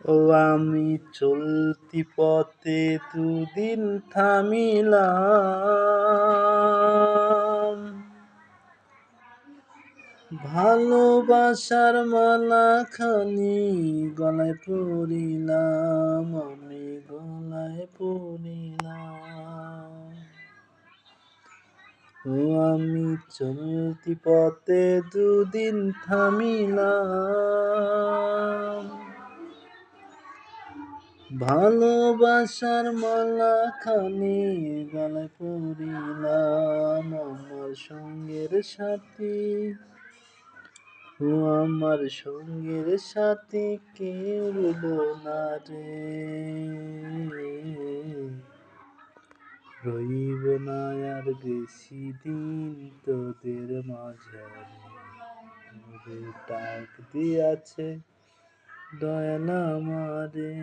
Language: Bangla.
ও আমি চলতি পথে দুদিন থামিলাম, ভালোবাসার মালাখানি গলায় পরিলাম, আমি গলায় পরিলাম। ও আমি চলতি পথে দুদিন থামিলাম, ভালোবাসার মালাখানি গলায় পরিলাম, আমার সঙ্গের সাথী। ও আমার সঙ্গের সাথী কেউ রইলো না রে, রইব না আর বেশি দিন তোদের মাঝে, তোদের ডাক দিয়াছে দয়াল আমারে।